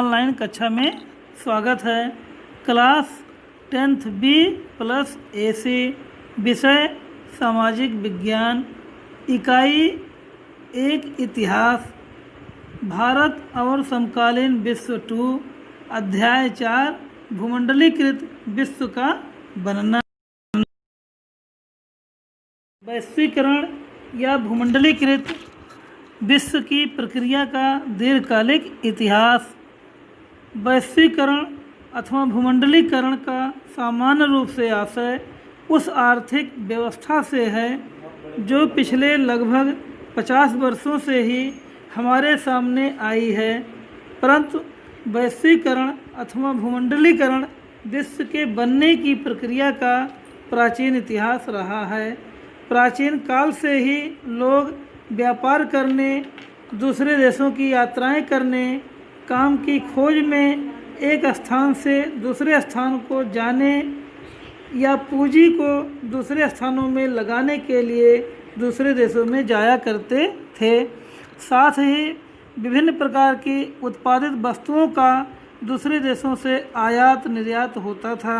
Online कक्षा में स्वागत है। Class 10th B plus AC, विषय सामाजिक विज्ञान, इकाई 1 इतिहास, भारत और समकालीन विश्व 2, अध्याय 4 भूमंडलीकृत विश्व का बनना। वैश्वीकरण या भूमंडलीकृत विश्व की प्रक्रिया का दीर्घकालिक इतिहास। वैश्वीकरण अथवा भूमंडलीकरण का सामान्य रूप से आशय उस आर्थिक व्यवस्था से है जो पिछले लगभग 50 वर्षों से ही हमारे सामने आई है, परंतु वैश्वीकरण अथवा भूमंडलीकरण विश्व के बनने की प्रक्रिया का प्राचीन इतिहास रहा है। प्राचीन काल से ही लोग व्यापार करने, दूसरे देशों की यात्राएं करने, काम की खोज में एक स्थान से दूसरे स्थान को जाने या पूंजी को दूसरे स्थानों में लगाने के लिए दूसरे देशों में जाया करते थे। साथ ही विभिन्न प्रकार की उत्पादित वस्तुओं का दूसरे देशों से आयात निर्यात होता था।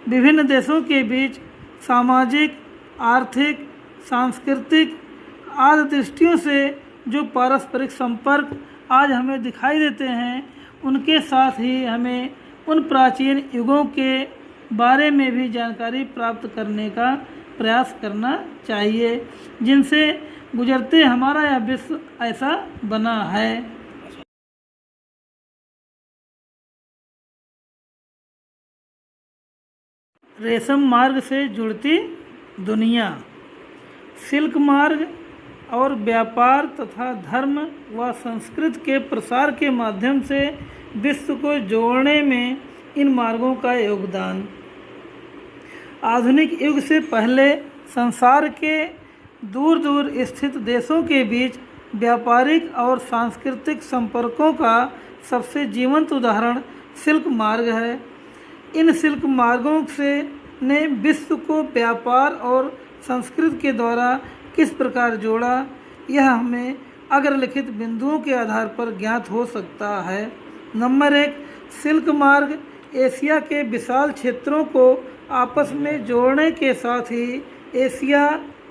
विभिन्न देशों के बीच सामाजिक, आर्थिक, सांस्कृतिक आदि दृष्टियों से जो पारस्परिक संपर्क आज हमें दिखाई देते हैं, उनके साथ ही हमें उन प्राचीन युगों के बारे में भी जानकारी प्राप्त करने का प्रयास करना चाहिए जिनसे गुजरते हमारा यह विश्व ऐसा बना है। रेशम मार्ग से जुड़ती दुनिया। सिल्क मार्ग और व्यापार तथा धर्म व संस्कृति के प्रसार के माध्यम से विश्व को जोड़ने में इन मार्गों का योगदान। आधुनिक युग से पहले संसार के दूर दूर स्थित देशों के बीच व्यापारिक और सांस्कृतिक संपर्कों का सबसे जीवंत उदाहरण सिल्क मार्ग है। इन सिल्क मार्गों से ने विश्व को व्यापार और संस्कृति के द्वारा किस प्रकार जोड़ा, यह हमें अग्रलिखित बिंदुओं के आधार पर ज्ञात हो सकता है। नंबर 1, सिल्क मार्ग एशिया के विशाल क्षेत्रों को आपस में जोड़ने के साथ ही एशिया,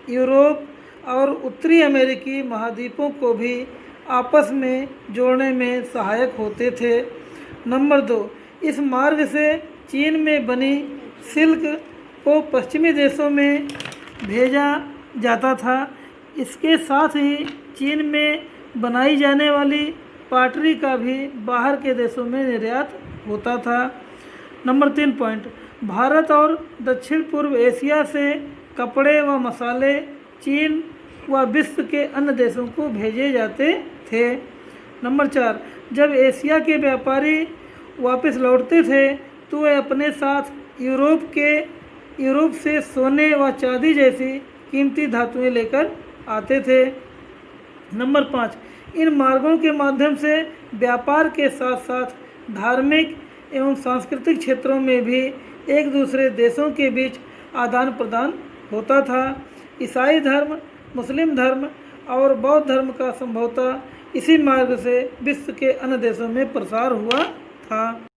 यूरोप और उत्तरी अमेरिकी महाद्वीपों को भी आपस में जोड़ने में सहायक होते थे। नंबर 2, इस मार्ग से चीन में बनी सिल्क को पश्चिमी देशों में भेजा जाता था। इसके साथ ही चीन में बनाई जाने वाली पाटरी का भी बाहर के देशों में निर्यात होता था। नंबर 3 पॉइंट, भारत और दक्षिण पूर्व एशिया से कपड़े व मसाले चीन व विश्व के अन्य देशों को भेजे जाते थे। नंबर 4, जब एशिया के व्यापारी वापस लौटते थे तो वे अपने साथ यूरोप से सोने व चांदी जैसी कीमती धातुएं लेकर आते थे। नंबर 5, इन मार्गों के माध्यम से व्यापार के साथ साथ धार्मिक एवं सांस्कृतिक क्षेत्रों में भी एक दूसरे देशों के बीच आदान प्रदान होता था। ईसाई धर्म, मुस्लिम धर्म और बौद्ध धर्म का संभवतः इसी मार्ग से विश्व के अन्य देशों में प्रसार हुआ था।